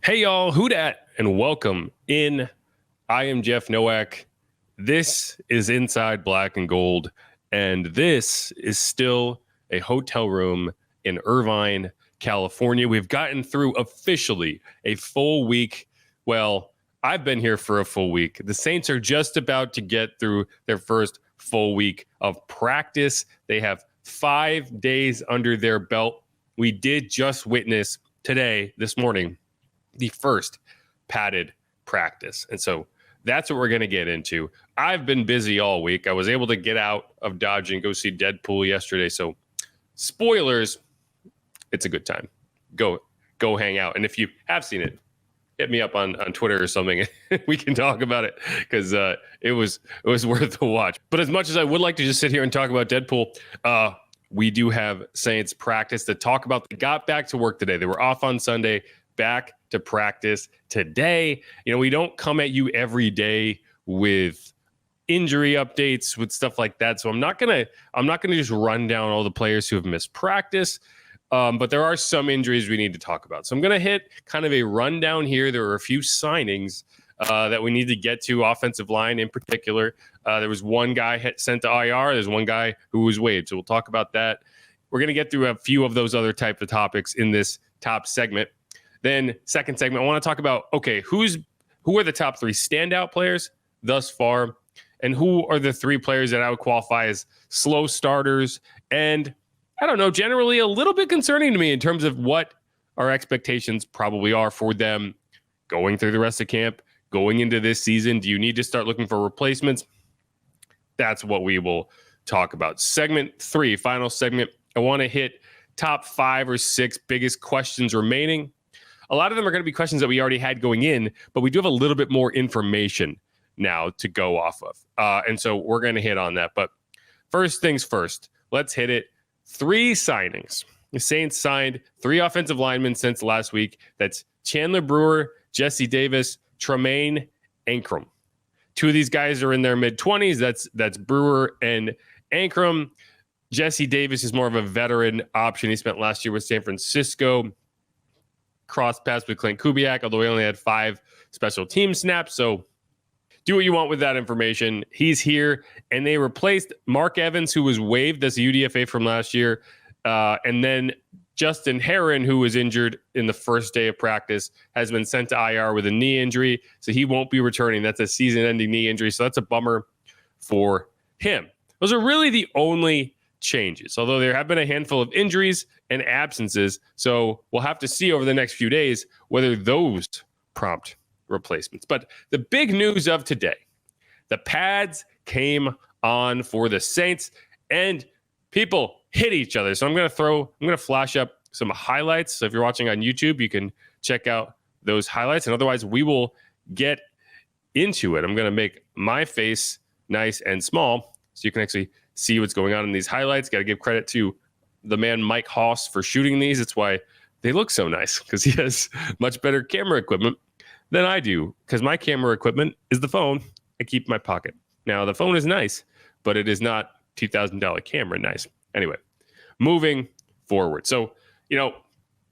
Hey y'all, who dat? And welcome in. I am Jeff Nowak. This is Inside Black and Gold, and this is still a hotel room in Irvine, California. We've gotten through officially a full week. Well, I've been here for a full week. The Saints are just about to get through their first full week of practice. They have 5 days under their belt. We did just witness today, this morning, the first padded practice. And so that's what we're going to get into. I've been busy all week. I was able to get out of Dodge and go see Deadpool yesterday. So spoilers, it's a good time. Go hang out. And if you have seen it, hit me up on Twitter or something. We can talk about it because it was worth the watch. But as much as I would like to just sit here and talk about Deadpool, we do have Saints practice to talk about. They got back to work today. They were off on Sunday, back to practice today. You know, we don't come at you every day with injury updates, with stuff like that. So I'm not gonna just run down all the players who have missed practice. But there are some injuries we need to talk about. So I'm gonna hit kind of a rundown here. There are a few signings that we need to get to, offensive line in particular. There was one guy sent to IR. There's one guy who was waived. So we'll talk about that. We're gonna get through a few of those other type of topics in this top segment. Then second segment, I want to talk about, okay, who are the top three standout players thus far, and who are the three players that I would qualify as slow starters, and I don't know, generally a little bit concerning to me in terms of what our expectations probably are for them going through the rest of camp, going into this season. Do you need to start looking for replacements? That's what we will talk about. Segment 3, final segment, I want to hit top 5 or 6 biggest questions remaining. A lot of them are going to be questions that we already had going in, but we do have a little bit more information now to go off of. And so we're going to hit on that. But first things first, let's hit it. 3 signings. The Saints signed 3 offensive linemen since last week. That's Chandler Brewer, Jesse Davis, Tremaine Ankrum. 2 of these guys are in their mid-20s. That's Brewer and Ankrum. Jesse Davis is more of a veteran option. He spent last year with San Francisco. Cross paths with Clint Kubiak, although he only had 5 special team snaps. So do what you want with that information. He's here, and they replaced Mark Evans, who was waived as a UDFA from last year, and then Justin Herron, who was injured in the first day of practice, has been sent to IR with a knee injury, so he won't be returning. That's a season-ending knee injury, so that's a bummer for him. Those are really the only changes, although there have been a handful of injuries and absences. So we'll have to see over the next few days whether those prompt replacements. But the big news of today, the pads came on for the Saints and people hit each other. So I'm going to flash up some highlights. So if you're watching on YouTube, you can check out those highlights. And otherwise, we will get into it. I'm going to make my face nice and small so you can actually see what's going on in these highlights. Got to give credit to the man Mike Haas for shooting these. It's why they look so nice, because he has much better camera equipment than I do, because my camera equipment is the phone I keep in my pocket. Now, the phone is nice, but it is not $2,000 camera nice. Anyway, moving forward. So, you know,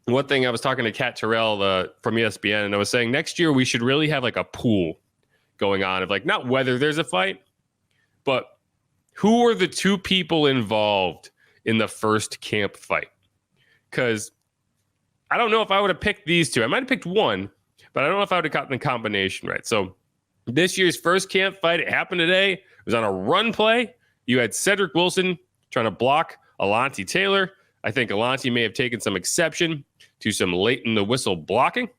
one thing, I was talking to Kat Terrell from ESPN, and I was saying next year we should really have like a pool going on of like, not whether there's a fight, but who are the 2 people involved in the first camp fight? Because I don't know if I would have picked these 2. I might have picked one, but I don't know if I would have gotten the combination right. So this year's first camp fight, it happened today. It was on a run play. You had Cedric Wilson trying to block Alontae Taylor. I think Alontae may have taken some exception to some late in the whistle blocking.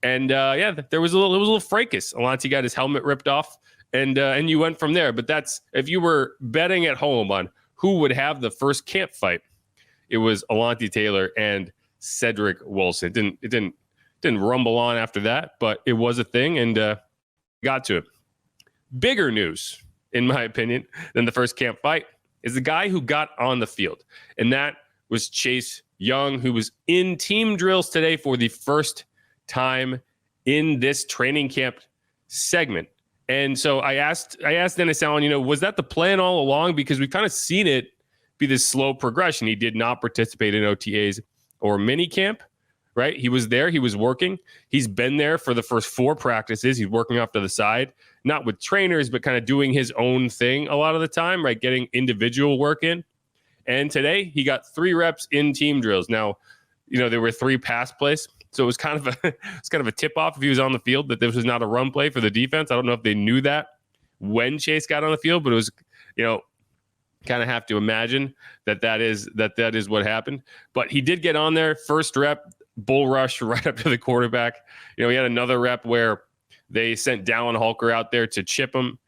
And there was a little fracas. Alontae got his helmet ripped off. And you went from there. But that's, if you were betting at home on who would have the first camp fight, it was Alontae Taylor and Cedric Wilson. It didn't rumble on after that, but it was a thing, and got to it. Bigger news, in my opinion, than the first camp fight is the guy who got on the field, and that was Chase Young, who was in team drills today for the first time in this training camp segment. And so I asked Dennis Allen, was that the plan all along? Because we've kind of seen it be this slow progression. He did not participate in OTAs or minicamp, right? He was there. He was working. He's been there for the first 4 practices. He's working off to the side, not with trainers, but kind of doing his own thing a lot of the time, right? Getting individual work in. And today he got 3 reps in team drills. Now, there were 3 pass plays. So it was kind of a tip off if he was on the field that this was not a run play for the defense. I don't know if they knew that when Chase got on the field, but it was, kind of have to imagine that is what happened. But he did get on there, first rep, bull rush right up to the quarterback. He had another rep where they sent Dallin Holker out there to chip him,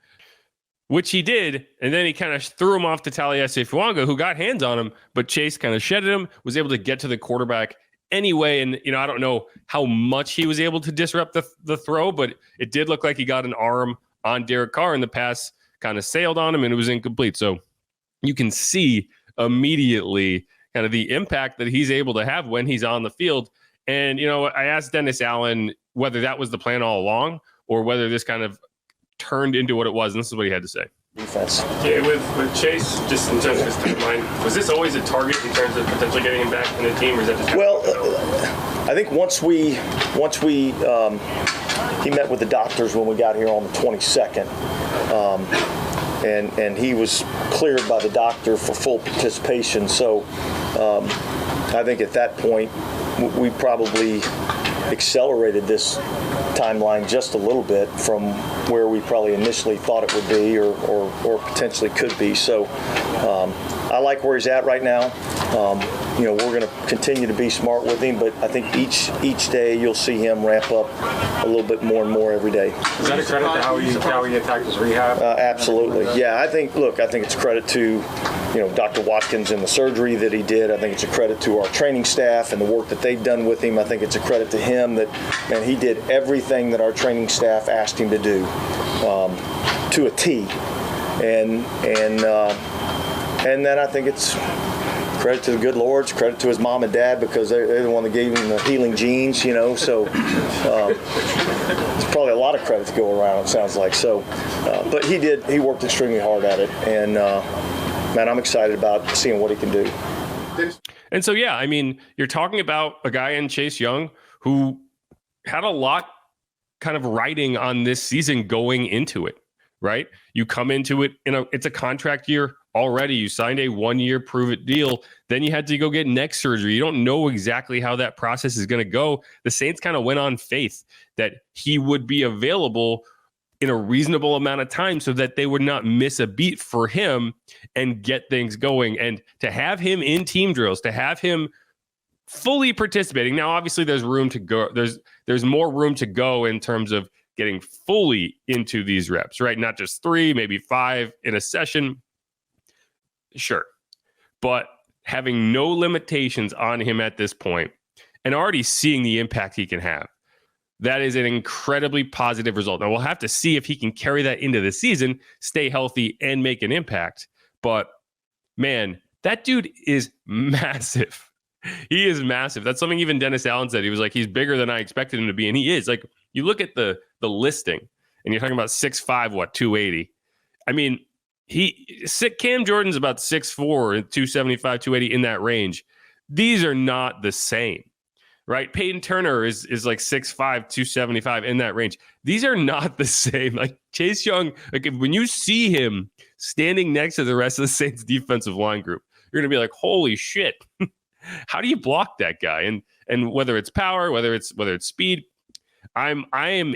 which he did, and then he kind of threw him off to Taliesin Fuanga, who got hands on him, but Chase kind of shedded him, was able to get to the quarterback anyway. And, I don't know how much he was able to disrupt the throw, but it did look like he got an arm on Derek Carr, and the pass kind of sailed on him, and it was incomplete. So you can see immediately kind of the impact that he's able to have when he's on the field. And, I asked Dennis Allen whether that was the plan all along or whether this kind of turned into what it was. And this is what he had to say. Defense. Yeah, with Chase, just in terms of his timeline, was this always a target in terms of potentially getting him back in the team, or is that just I think once we he met with the doctors when we got here on the 22nd, and he was cleared by the doctor for full participation. So I think at that point we probably accelerated this timeline just a little bit from where we probably initially thought it would be or potentially could be. So I like where he's at right now. We're going to continue to be smart with him, but I think each day you'll see him ramp up a little bit more and more every day. Is that a credit to how he attacked his rehab? Absolutely. Yeah, I think it's a credit to Dr. Watkins and the surgery that he did. I think it's a credit to our training staff and the work that they've done with him. I think it's a credit to him that he did everything that our training staff asked him to do to a T. And then I think it's credit to the good Lord, credit to his mom and dad, because they're the one that gave him the healing genes, so it's probably a lot of credit to go around, it sounds like. So, but he worked extremely hard at it, and man, I'm excited about seeing what he can do. And so, yeah, I mean, you're talking about a guy in Chase Young who had a lot kind of riding on this season going into it, right? You come into it, it's a contract year already. You signed a 1-year prove-it deal. Then you had to go get neck surgery. You don't know exactly how that process is going to go. The Saints kind of went on faith that he would be available in a reasonable amount of time so that they would not miss a beat for him and get things going. And to have him in team drills, to have him fully participating. Now, obviously, there's room to go. There's more room to go in terms of getting fully into these reps, right? Not just 3, maybe 5 in a session. Sure. But having no limitations on him at this point and already seeing the impact he can have, that is an incredibly positive result. Now, we'll have to see if he can carry that into the season, stay healthy, and make an impact. But, man, that dude is massive. He is massive. That's something even Dennis Allen said. He was like, he's bigger than I expected him to be. And he is. Like, you look at the listing, and you're talking about 6'5", 280. I mean, Cam Jordan's about 6'4", 275, 280 in that range. These are not the same, right? Peyton Turner is like 6'5", 275 in that range. These are not the same. Like Chase Young, like when you see him standing next to the rest of the Saints defensive line group, you're gonna be like, holy shit. How do you block that guy? And whether it's power, whether it's speed, I am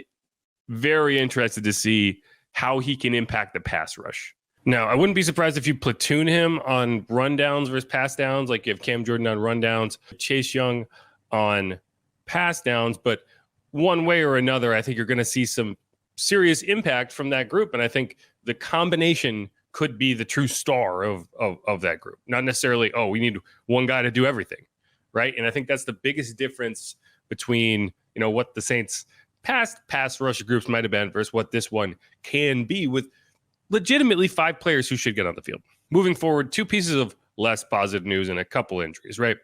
very interested to see how he can impact the pass rush. Now, I wouldn't be surprised if you platoon him on rundowns versus pass downs, like you have Cam Jordan on rundowns, Chase Young on pass downs. But one way or another, I think you're going to see some serious impact from that group. And I think the combination could be the true star of that group. Not necessarily, we need one guy to do everything, right? And I think that's the biggest difference between, what the Saints past pass rush groups might have been versus what this one can be with legitimately 5 players who should get on the field. Moving forward, 2 pieces of less positive news and a couple injuries, right?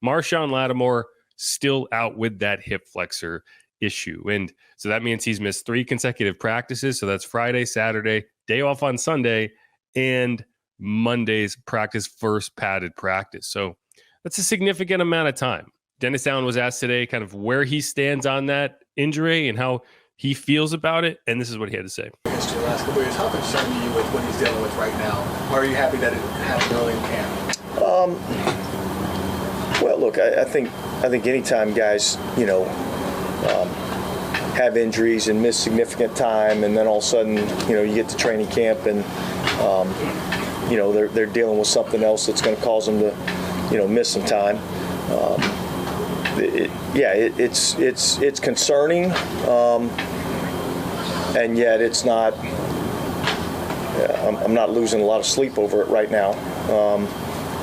Marshon Lattimore still out with that hip flexor issue. And so that means he's missed 3 consecutive practices. So that's Friday, Saturday, day off on Sunday, and Monday's practice, first padded practice. So that's a significant amount of time. Dennis Allen was asked today kind of where he stands on that injury and how he feels about it, and this is what he had to say. History the last couple of years, how concerned are you with what he's dealing with right now? Or are you happy that it happened early in camp? Well, look, I think anytime guys, have injuries and miss significant time, and then all of a sudden, you get to training camp and, they're dealing with something else that's going to cause them to, miss some time. It's concerning, and yet it's not. I'm not losing a lot of sleep over it right now.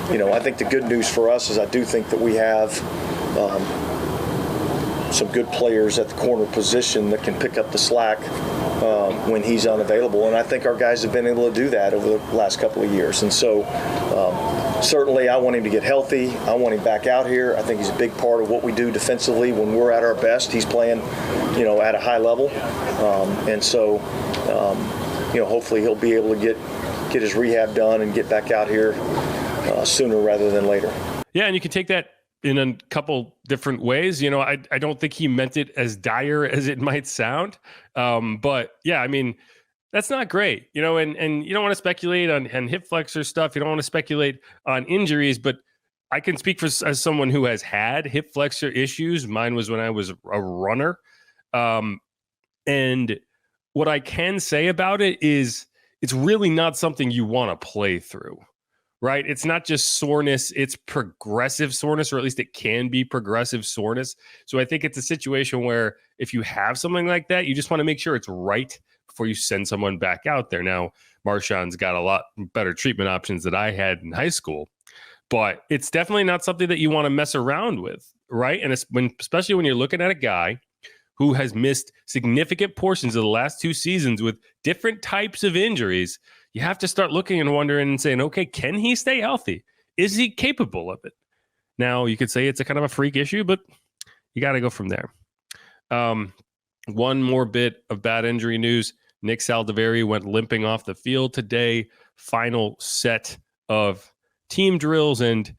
I think the good news for us is I do think that we have some good players at the corner position that can pick up the slack when he's unavailable, and I think our guys have been able to do that over the last couple of years. And so certainly I want him to get healthy. I want him back out here. I think he's a big part of what we do defensively when we're at our best. He's playing, at a high level, and so hopefully he'll be able to get his rehab done and get back out here sooner rather than later. Yeah, and you can take that in a couple different ways. I don't think he meant it as dire as it might sound. But yeah, I mean, that's not great, and you don't want to speculate on hip flexor stuff. You don't want to speculate on injuries, but I can speak as someone who has had hip flexor issues. Mine was when I was a runner. And what I can say about it is it's really not something you want to play through. Right? It's not just soreness, it's progressive soreness, or at least it can be progressive soreness. So I think it's a situation where if you have something like that, you just want to make sure it's right before you send someone back out there. Now, Marshon's got a lot better treatment options that I had in high school, but it's definitely not something that you want to mess around with, right? And especially when you're looking at a guy who has missed significant portions of the last 2 seasons with different types of injuries, you have to start looking and wondering and saying, okay, can he stay healthy? Is he capable of it? Now, you could say it's a kind of a freak issue, but you got to go from there. One more bit of bad injury news. Nick Saldiveri went limping off the field today. Final set of team drills, and,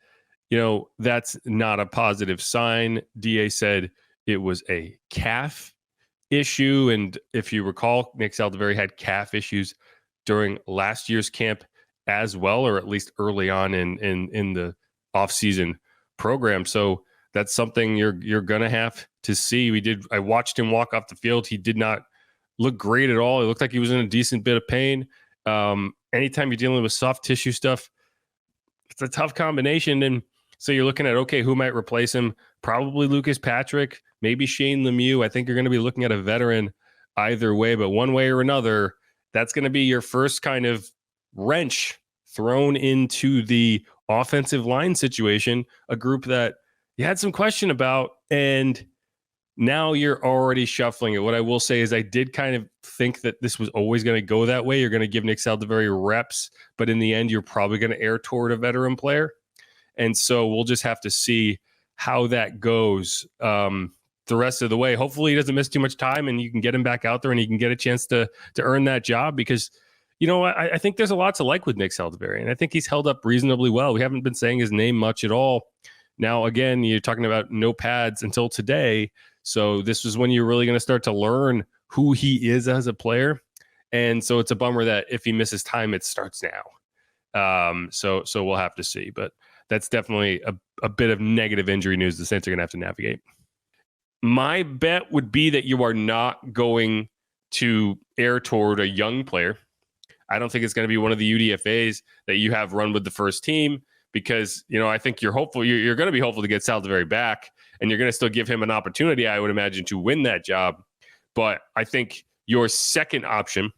that's not a positive sign. DA said it was a calf issue, and if you recall, Nick Saldiveri had calf issues during last year's camp as well, or at least early on in the offseason program. So that's something you're going to have to see. I watched him walk off the field. He did not look great at all. It looked like he was in a decent bit of pain. Anytime you're dealing with soft tissue stuff, it's a tough combination. And so you're looking at, okay, who might replace him? Probably Lucas Patrick, maybe Shane Lemieux. I think you're going to be looking at a veteran either way, but one way or another, that's going to be your first kind of wrench thrown into the offensive line situation, a group that you had some question about, and now you're already shuffling it. What I will say is I did kind of think that this was always going to go that way. You're going to give Nick Saldiveri reps, but in the end, you're probably going to err toward a veteran player. And so we'll just have to see how that goes the rest of the way. Hopefully he doesn't miss too much time and you can get him back out there and he can get a chance to earn that job, because I think there's a lot to like with Nick Saldiveri, and I think he's held up reasonably well. We haven't been saying his name much at all. Now, again, you're talking about no pads until today. So this is when you're really going to start to learn who he is as a player. And so it's a bummer that if he misses time, it starts now. So we'll have to see, but that's definitely a bit of negative injury news the Saints are going to have to navigate. My bet would be that you are not going to err toward a young player. I don't think it's going to be one of the UDFAs that you have run with the first team, because, I think you're hopeful. You're going to be hopeful to get Saldiveri back, and you're going to still give him an opportunity, I would imagine, to win that job. But I think your second option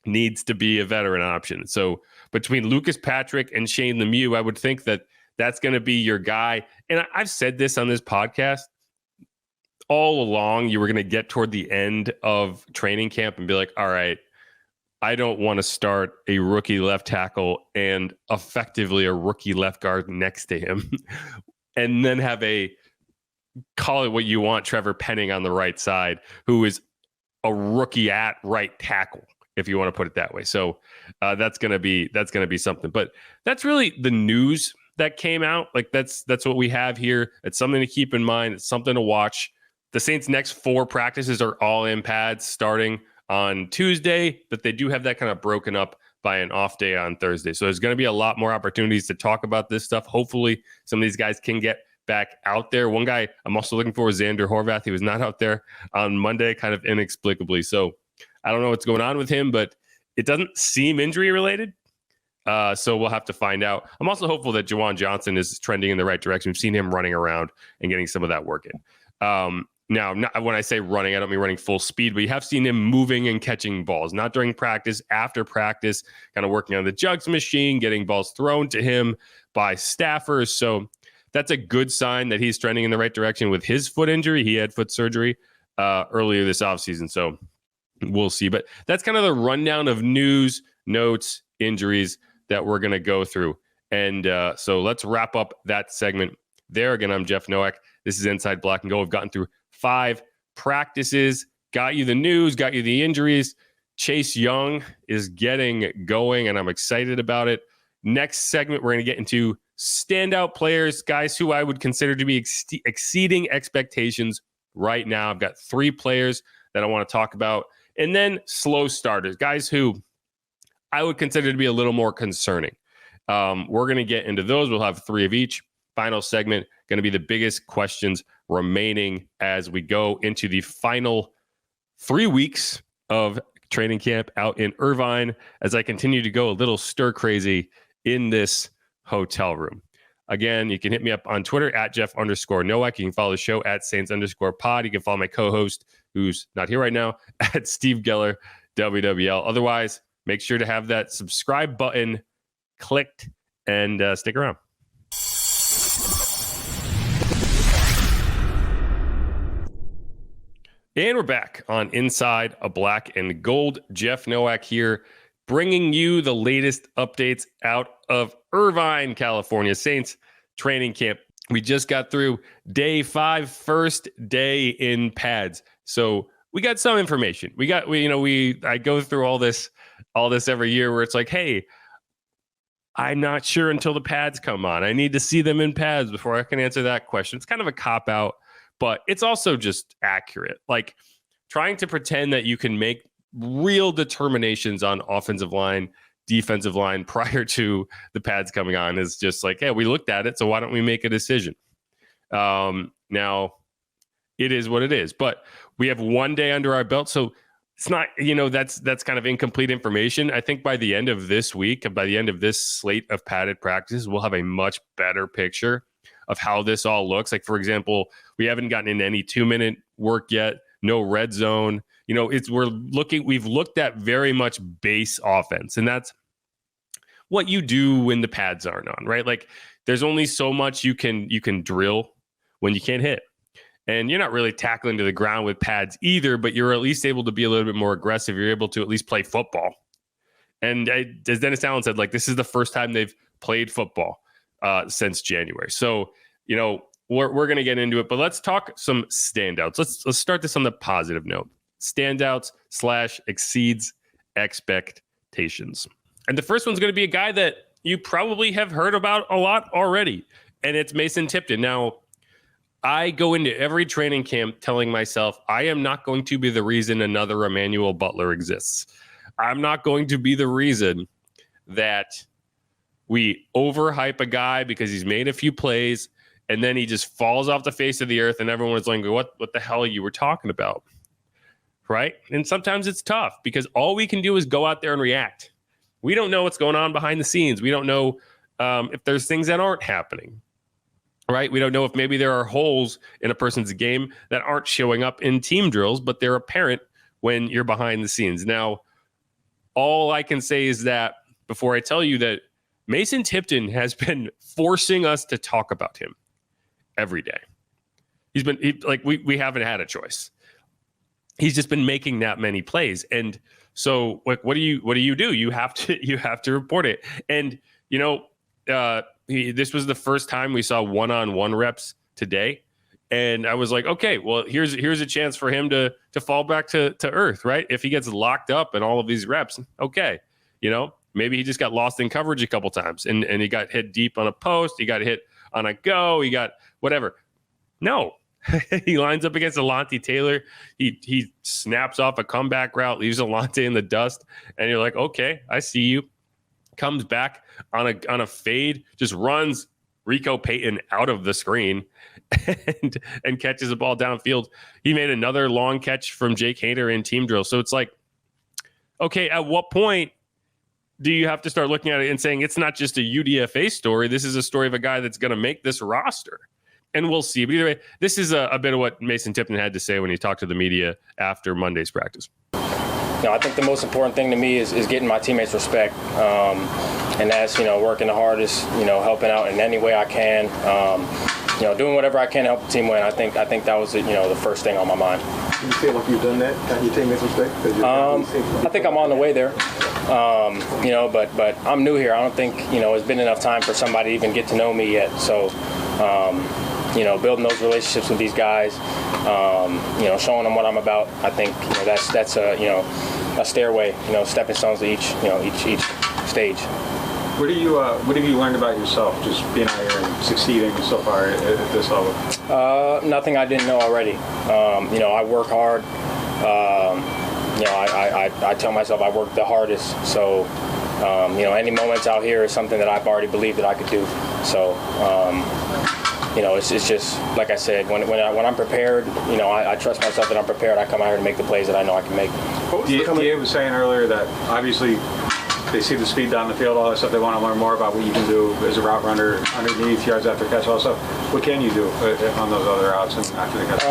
needs to be a veteran option. So between Lucas Patrick and Shane Lemieux, I would think that that's going to be your guy. And I've said this on this podcast all along. You were going to get toward the end of training camp and be like, all right, I don't want to start a rookie left tackle and effectively a rookie left guard next to him and then have call it what you want, Trevor Penning on the right side, who is a rookie at right tackle, if you want to put it that way. So that's going to be something. But that's really the news that came out. Like that's what we have here. It's something to keep in mind. It's something to watch. The Saints' next 4 practices are all in pads starting on Tuesday, but they do have that kind of broken up by an off day on Thursday. So there's going to be a lot more opportunities to talk about this stuff. Hopefully some of these guys can get back out there. One guy I'm also looking for is Xander Horvath. He was not out there on Monday, kind of inexplicably. So I don't know what's going on with him, but it doesn't seem injury related. So we'll have to find out. I'm also hopeful that Juwan Johnson is trending in the right direction. We've seen him running around and getting some of that work in. Now, when I say running, I don't mean running full speed, but you have seen him moving and catching balls, not during practice, after practice, kind of working on the jugs machine, getting balls thrown to him by staffers. So that's a good sign that he's trending in the right direction with his foot injury. He had foot surgery earlier this offseason. So we'll see. But that's kind of the rundown of news, notes, injuries that we're going to go through. And so let's wrap up that segment there. Again, I'm Jeff Nowak. This is Inside Black and Gold. We've gotten through 5 practices, got you the news, got you the injuries. Chase Young is getting going, and I'm excited about it. Next segment, we're going to get into standout players, guys who I would consider to be exceeding expectations right now. I've got 3 players that I want to talk about. And then slow starters, guys who I would consider to be a little more concerning. We're going to get into those. We'll have 3 of each. Final segment, going to be the biggest questions remaining as we go into the final 3 weeks of training camp out in Irvine as I continue to go a little stir crazy in this hotel room. Again, you can hit me up on Twitter at Jeff_Nowak. You can follow the show at Saints_pod. You can follow my co-host, who's not here right now, at Steve Geller, WWL. Otherwise, make sure to have that subscribe button clicked and stick around. And we're back on Inside a Black and Gold. Jeff Nowak here, bringing you the latest updates out of Irvine, California. Saints training camp. We just got through day 5, first day in pads. So we got some information. I go through all this every year where it's like, hey, I'm not sure until the pads come on. I need to see them in pads before I can answer that question. It's kind of a cop-out, but it's also just accurate. Like trying to pretend that you can make real determinations on offensive line, defensive line prior to the pads coming on is just like, hey, we looked at it, so why don't we make a decision? Now, it is what it is, but we have 1 day under our belt, so it's not, that's kind of incomplete information. I think by the end of this week, by the end of this slate of padded practices, we'll have a much better picture of how this all looks. Like, for example, we haven't gotten into any 2-minute work yet, no red zone. We've looked at very much base offense, and that's what you do when the pads aren't on, right? Like there's only so much you can drill when you can't hit. And you're not really tackling to the ground with pads either, but you're at least able to be a little bit more aggressive. You're able to at least play football. And as Dennis Allen said, like this is the first time they've played football since January. So, we're going to get into it, but let's talk some standouts. Let's start this on the positive note. Standouts / exceeds expectations. And the first one's going to be a guy that you probably have heard about a lot already, and it's Mason Tipton. Now, I go into every training camp telling myself, I am not going to be the reason another Emmanuel Butler exists. I'm not going to be the reason that we overhype a guy because he's made a few plays and then he just falls off the face of the earth and everyone is like, what the hell you were talking about? Right? And sometimes it's tough because all we can do is go out there and react. We don't know what's going on behind the scenes. We don't know if there's things that aren't happening. Right? We don't know if maybe there are holes in a person's game that aren't showing up in team drills, but they're apparent when you're behind the scenes. Now, all I can say is that before I tell you that Mason Tipton has been forcing us to talk about him every day. We haven't had a choice. He's just been making that many plays. And so what do you do? You have to report it. And, this was the first time we saw one-on-one reps today. And I was like, okay, well, here's a chance for him to fall back to earth, right? If he gets locked up in all of these reps, okay. Maybe he just got lost in coverage a couple times and he got hit deep on a post. He got hit on a go. He got whatever. No, he lines up against Alontae Taylor. He snaps off a comeback route, leaves Alontae in the dust. And you're like, okay, I see you. Comes back on a fade, just runs Rico Payton out of the screen and catches the ball downfield. He made another long catch from Jake Hader in team drill. So it's like, okay, at what point do you have to start looking at it and saying it's not just a UDFA story? This is a story of a guy that's going to make this roster. And we'll see. But either way, this is a bit of what Mason Tipton had to say when he talked to the media after Monday's practice. I think the most important thing to me is getting my teammates respect. And that's, working the hardest, helping out in any way I can, doing whatever I can to help the team win. I think that was, the first thing on my mind. Do you feel like you've done that? Got your teammates respect? I think I'm on the way there. But I'm new here. I don't think, it's been enough time for somebody to even get to know me yet. So, building those relationships with these guys, showing them what I'm about. I think that's a stairway, stepping stones to each stage. What have you learned about yourself, just being out here and succeeding so far at this level? Nothing I didn't know already. I work hard. I tell myself I work the hardest. So, any moments out here is something that I've already believed that I could do. So. It's just, like I said, when I'm prepared, I trust myself that I'm prepared. I come out here to make the plays that I know I can make. DA was saying earlier that obviously they see the speed down the field, all that stuff. They want to learn more about what you can do as a route runner, underneath, yards after catch, all that stuff. What can you do on those other routes and after the catch?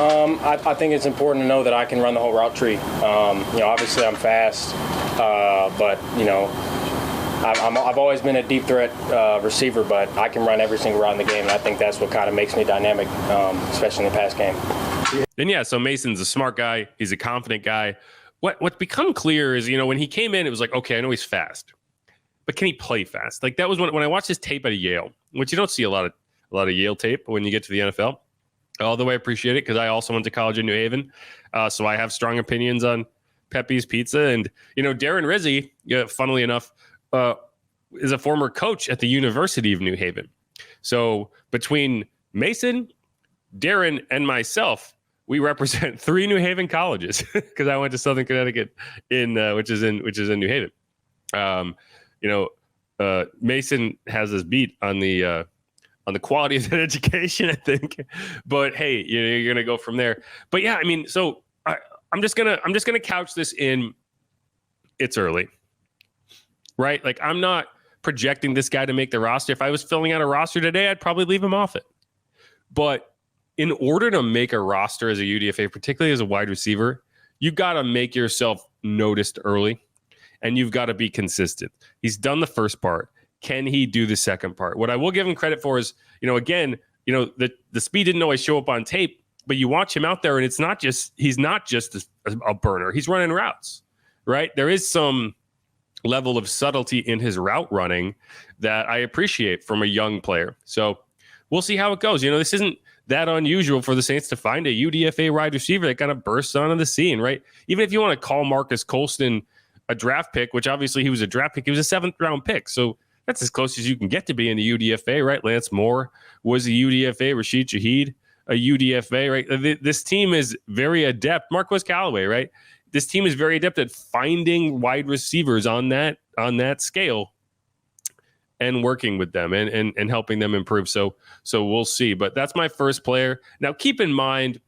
I think it's important to know that I can run the whole route tree. Obviously I'm fast, but, I've always been a deep threat receiver, but I can run every single route in the game, and I think that's what kind of makes me dynamic, especially in the pass game. And yeah, so Mason's a smart guy. He's a confident guy. What's become clear is, when he came in, it was like, okay, I know he's fast, but can he play fast? Like that was when I watched his tape at Yale, which you don't see a lot of Yale tape when you get to the NFL. Although I appreciate it because I also went to college in New Haven, so I have strong opinions on Pepe's Pizza. And Darren Rizzi, funnily enough, is a former coach at the University of New Haven. So between Mason, Darren, and myself, we represent 3 New Haven colleges because I went to Southern Connecticut which is in New Haven. Mason has us beat on the quality of that education, I think. But hey, you're gonna go from there. But yeah, so I'm just gonna couch this in. It's early. Right? Like, I'm not projecting this guy to make the roster. If I was filling out a roster today, I'd probably leave him off it. But in order to make a roster as a UDFA, particularly as a wide receiver, you've got to make yourself noticed early, and you've got to be consistent. He's done the first part. Can he do the second part? What I will give him credit for is, the speed didn't always show up on tape, but you watch him out there, and he's not just a burner. He's running routes, right? There is some level of subtlety in his route running that I appreciate from a young player. So we'll see how it goes. This isn't that unusual for the Saints to find a UDFA wide receiver that kind of bursts onto the scene, right? Even if you want to call Marcus Colston a draft pick, which obviously he was a draft pick, he was a 7th round pick. So that's as close as you can get to being the UDFA, right? Lance Moore was a UDFA, Rashid Shaheed, a UDFA, right? This team is very adept. Marquez Callaway, right? This team is very adept at finding wide receivers on that scale and working with them and helping them improve. So we'll see. But that's my first player. Now, keep in mind,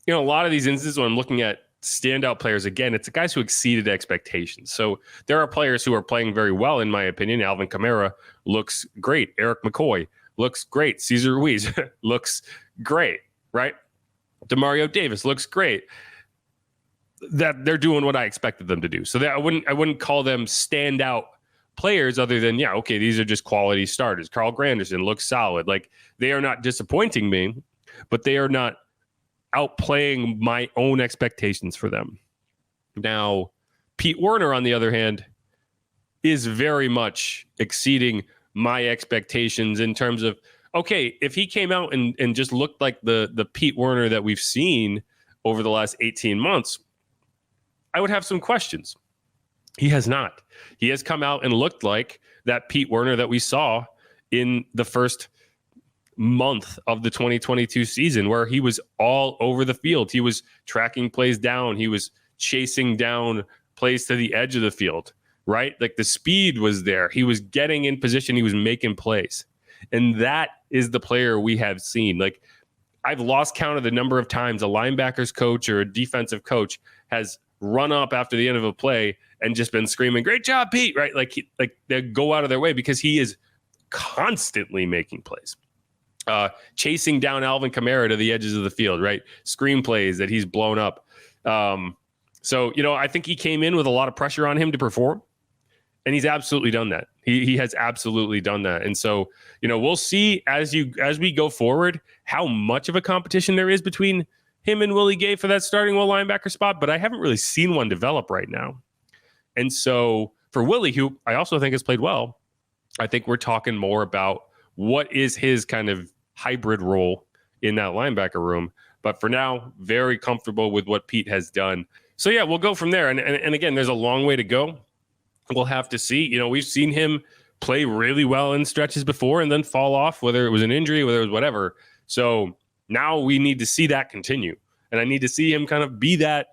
a lot of these instances when I'm looking at standout players, again, it's the guys who exceeded expectations. So there are players who are playing very well, in my opinion. Alvin Kamara looks great. Eric McCoy looks great. Cesar Ruiz looks great, right? Demario Davis looks great. That they're doing what I expected them to do. So that I wouldn't call them standout players other than, these are just quality starters. Carl Granderson looks solid. Like, they are not disappointing me, but they are not outplaying my own expectations for them. Now, Pete Werner, on the other hand, is very much exceeding my expectations in terms of, okay, if he came out and just looked like the Pete Werner that we've seen over the last 18 months, I would have some questions. He has not. He has come out and looked like that Pete Werner that we saw in the first month of the 2022 season, where he was all over the field. He was tracking plays down. He was chasing down plays to the edge of the field, right? Like the speed was there. He was getting in position. He was making plays. And that is the player we have seen. Like, I've lost count of the number of times a linebackers coach or a defensive coach has run up after the end of a play and just been screaming, "Great job, Pete!" Right? Like they go out of their way because he is constantly making plays, chasing down Alvin Kamara to the edges of the field. Right? Screen plays that he's blown up. So I think he came in with a lot of pressure on him to perform, and he's absolutely done that. He has absolutely done that. And so we'll see as we go forward how much of a competition there is between him and Willie Gay for that starting will linebacker spot, but I haven't really seen one develop right now. And so for Willie, who I also think has played well, I think we're talking more about what is his kind of hybrid role in that linebacker room. But for now, very comfortable with what Pete has done. So yeah, we'll go from there. And again, there's a long way to go. We'll have to see. We've seen him play really well in stretches before and then fall off, whether it was an injury, whether it was whatever. So now we need to see that continue. And I need to see him kind of be that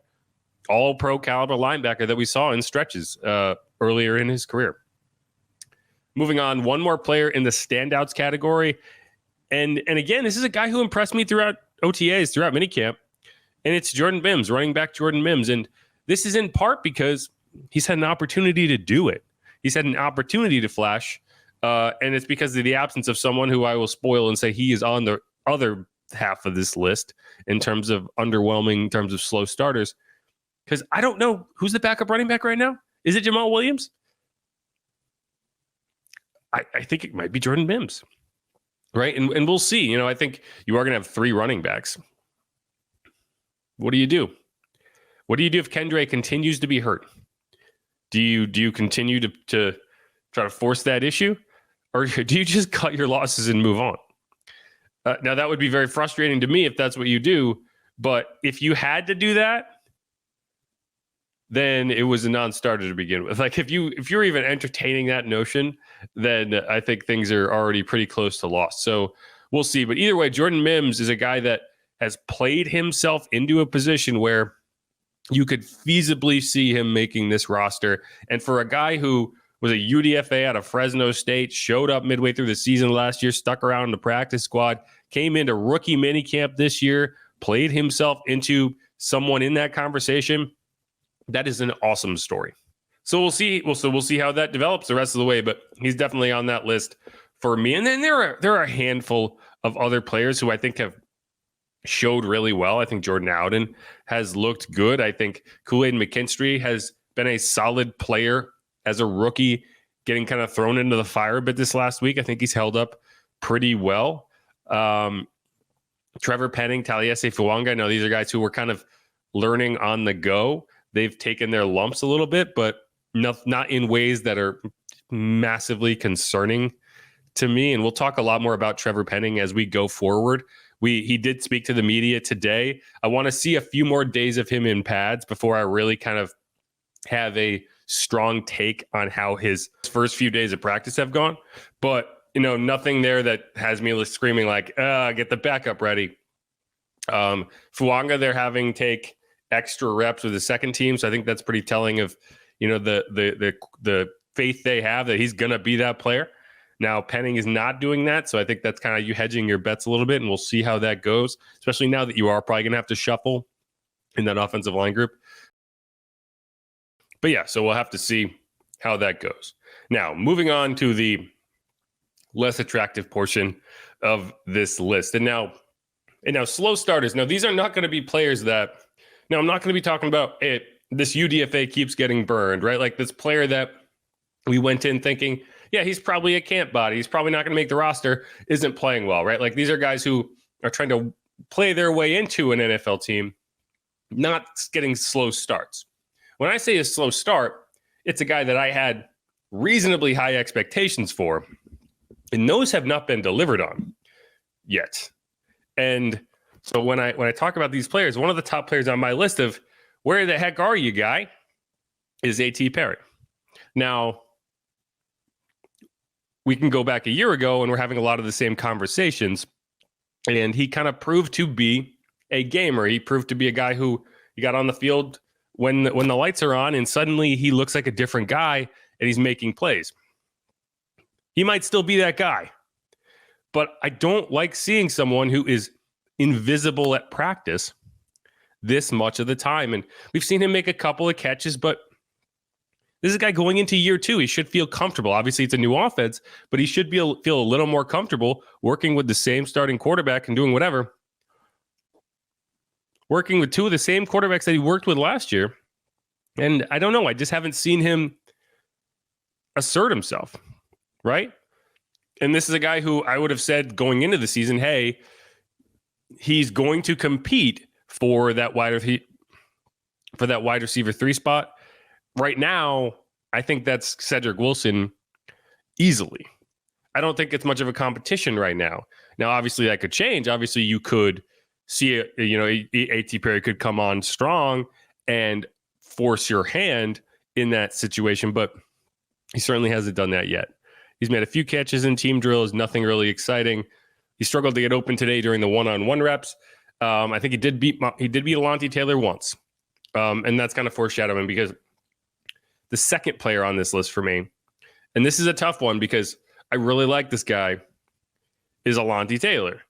all-pro caliber linebacker that we saw in stretches earlier in his career. Moving on, one more player in the standouts category. And again, this is a guy who impressed me throughout OTAs, throughout minicamp. And it's Jordan Mims, running back Jordan Mims. And this is in part because he's had an opportunity to do it. He's had an opportunity to flash. And it's because of the absence of someone who I will spoil and say he is on the other half of this list in terms of underwhelming, in terms of slow starters. Because I don't know who's the backup running back right now. Is it Jamal Williams? I think it might be Jordan Mims. Right. And we'll see. I think you are going to have 3 running backs. What do you do? What do you do if Kendra continues to be hurt? Do you continue to try to force that issue? Or do you just cut your losses and move on? Now, that would be very frustrating to me if that's what you do. But if you had to do that, then it was a non-starter to begin with. Like if you're even entertaining that notion, then I think things are already pretty close to lost. So we'll see. But either way, Jordan Mims is a guy that has played himself into a position where you could feasibly see him making this roster. And for a guy who was a UDFA out of Fresno State, showed up midway through the season last year, stuck around in the practice squad, came into rookie minicamp this year, played himself into someone in that conversation. That is an awesome story. So we'll see. We'll see how that develops the rest of the way. But he's definitely on that list for me. And then there are a handful of other players who I think have showed really well. I think Jordan Auden has looked good. I think Kool-Aid McKinstry has been a solid player as a rookie, getting kind of thrown into the fire a bit this last week. I think he's held up pretty well. Trevor Penning, Taliese Fuanga. Now, these are guys who were kind of learning on the go. They've taken their lumps a little bit, but not in ways that are massively concerning to me. And we'll talk a lot more about Trevor Penning as we go forward. He did speak to the media today. I want to see a few more days of him in pads before I really kind of have a strong take on how his first few days of practice have gone. But, nothing there that has me screaming like, get the backup ready. Fuanga, they're having take extra reps with the second team. So I think that's pretty telling of, the faith they have that he's going to be that player. Now, Penning is not doing that. So I think that's kind of you hedging your bets a little bit, and we'll see how that goes, especially now that you are probably going to have to shuffle in that offensive line group. But yeah, so we'll have to see how that goes. Now, moving on to the less attractive portion of this list. And now slow starters. Now, these are not going to be players that, now I'm not going to be talking about it. This UDFA keeps getting burned, right? Like this player that we went in thinking, yeah, he's probably a camp body. He's probably not going to make the roster, isn't playing well, right? Like these are guys who are trying to play their way into an NFL team, not getting slow starts. When I say a slow start, it's a guy that I had reasonably high expectations for, and those have not been delivered on yet. And so when I talk about these players, one of the top players on my list of where the heck are you, guy, is A.T. Perry. Now, we can go back a year ago and we're having a lot of the same conversations. And he kind of proved to be a gamer. He proved to be a guy who he got on the field when the lights are on, and suddenly he looks like a different guy and he's making plays. He might still be that guy, but I don't like seeing someone who is invisible at practice this much of the time. And we've seen him make a couple of catches, but this is a guy going into year 2. He should feel comfortable. Obviously, it's a new offense, but he should feel a little more comfortable working with the same starting quarterback and doing whatever. Working with 2 of the same quarterbacks that he worked with last year. And I don't know. I just haven't seen him assert himself, right? And this is a guy who I would have said going into the season, hey, he's going to compete for that wide receiver 3 spot. Right now, I think that's Cedric Wilson easily. I don't think it's much of a competition right now. Now, obviously, that could change. Obviously, you could see A.T. Perry could come on strong and force your hand in that situation, but he certainly hasn't done that yet. He's made a few catches in team drills, nothing really exciting. He struggled to get open today during the one-on-one reps. I think he did beat Alontae Taylor once, and that's kind of foreshadowing because the second player on this list for me, and this is a tough one because I really like this guy, is Alontae Taylor.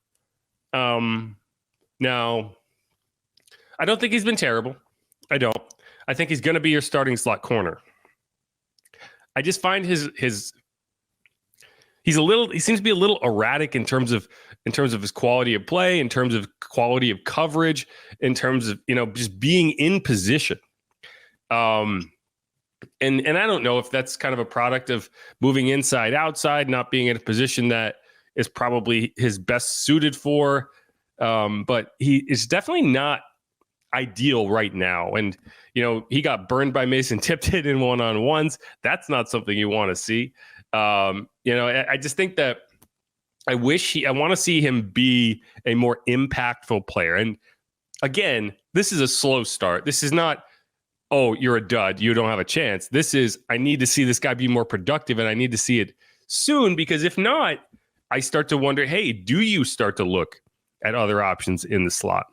Now, I don't think he's been terrible. I don't. I think he's going to be your starting slot corner. I just find he seems to be a little erratic in terms of his quality of play, in terms of quality of coverage, in terms of, just being in position. And I don't know if that's kind of a product of moving inside, outside, not being in a position that is probably his best suited for. But he is definitely not ideal right now. And, he got burned by Mason Tipton in one-on-ones. That's not something you want to see. I just think that I want to see him be a more impactful player. And again, this is a slow start. This is not, oh, you're a dud, you don't have a chance. This is, I need to see this guy be more productive, and I need to see it soon, because if not, I start to wonder, hey, do you start to look at other options in the slot?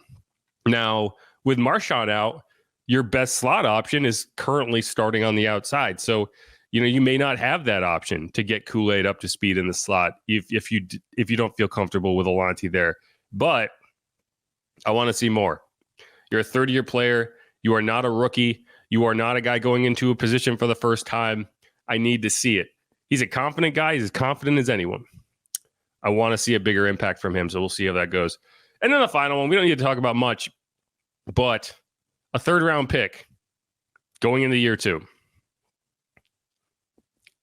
Now, with Marshon out, your best slot option is currently starting on the outside. So, you may not have that option to get Kool-Aid up to speed in the slot if you don't feel comfortable with Alontae there. But I want to see more. You're a third-year player. You are not a rookie. You are not a guy going into a position for the first time. I need to see it. He's a confident guy. He's as confident as anyone. I want to see a bigger impact from him, so we'll see how that goes. And then the final one, we don't need to talk about much, but a third-round pick going into year 2.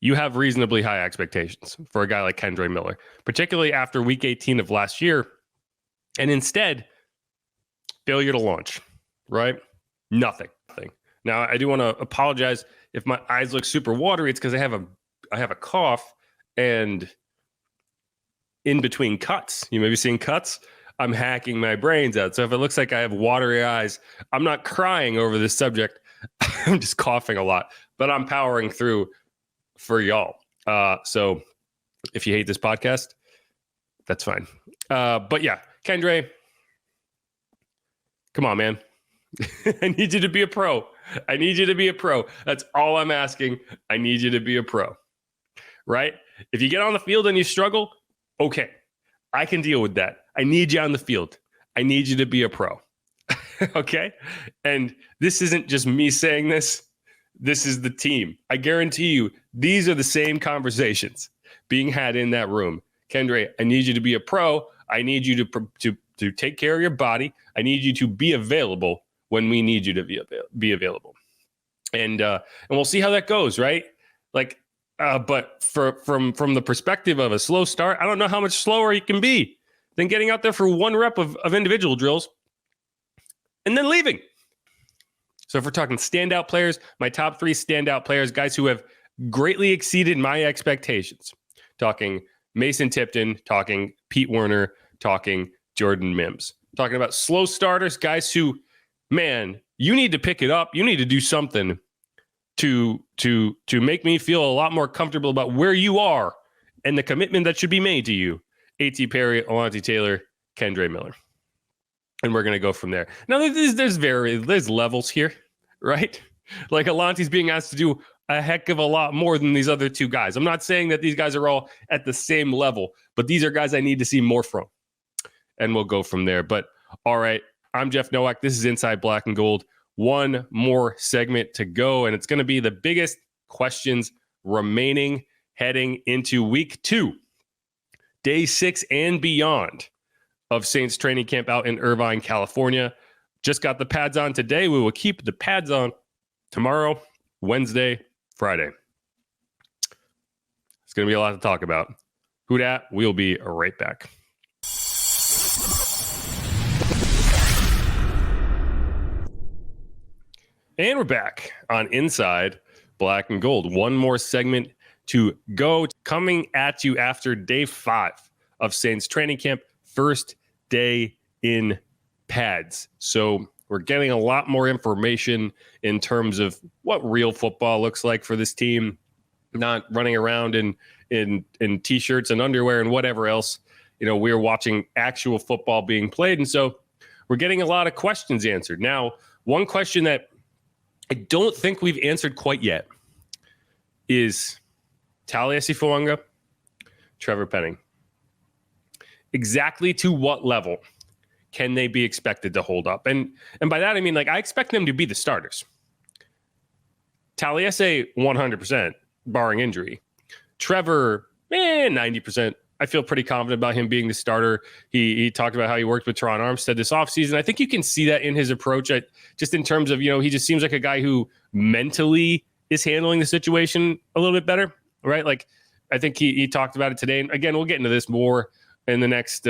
You have reasonably high expectations for a guy like Kendre Miller, particularly after week 18 of last year. And instead, failure to launch, right? Nothing. Now, I do want to apologize if my eyes look super watery. It's because I have a cough, and in between cuts, you may be seeing cuts, I'm hacking my brains out. So if it looks like I have watery eyes, I'm not crying over this subject. I'm just coughing a lot, but I'm powering through for y'all. So if you hate this podcast, that's fine. But yeah, Kendre, come on, man. I need you to be a pro. That's all I'm asking. I need you to be a pro, right? If you get on the field and you struggle, okay, I can deal with that. I need you on the field. I need you to be a pro. Okay? And this isn't just me saying this. This is the team. I guarantee you, these are the same conversations being had in that room. Kendre, I need you to be a pro. I need you to take care of your body. I need you to be available when we need you to be available. And we'll see how that goes, right? But from the perspective of a slow start, I don't know how much slower he can be than getting out there for one rep of individual drills and then leaving. So if we're talking standout players, my top 3 standout players, guys who have greatly exceeded my expectations, talking Mason Tipton, talking Pete Werner, talking Jordan Mims, talking about slow starters, guys who, man, you need to pick it up. You need to do something to make me feel a lot more comfortable about where you are and the commitment that should be made to you. A.T. Perry, Alontae Taylor, Kendre Miller. And we're going to go from there. Now, there's levels here, right? Like Alontae's being asked to do a heck of a lot more than these other two guys. I'm not saying that these guys are all at the same level, but these are guys I need to see more from. And we'll go from there. But all right, I'm Jeff Nowak. This is Inside Black and Gold. One more segment to go, and it's going to be the biggest questions remaining heading into week 2, day 6 and beyond of Saints training camp out in Irvine, California. Just got the pads on today. We will keep the pads on tomorrow, Wednesday, Friday. It's going to be a lot to talk about. Who dat? We'll be right back. And we're back on Inside Black and Gold. One more segment to go. Coming at you after day 5 of Saints training camp. First day in pads. So we're getting a lot more information in terms of what real football looks like for this team. Not running around in T-shirts and underwear and whatever else. You know, we're watching actual football being played. And so we're getting a lot of questions answered. Now, one question that I don't think we've answered quite yet is Taliesin Fuanga, Trevor Penning. Exactly to what level can they be expected to hold up? And by that, I mean, like, I expect them to be the starters. Taliesin, 100%, barring injury. Trevor, 90%. I feel pretty confident about him being the starter. He talked about how he worked with Teron Armstead this offseason. I think you can see that in his approach, just in terms of, he just seems like a guy who mentally is handling the situation a little bit better, right? Like, I think he talked about it today. And again, we'll get into this more in the next,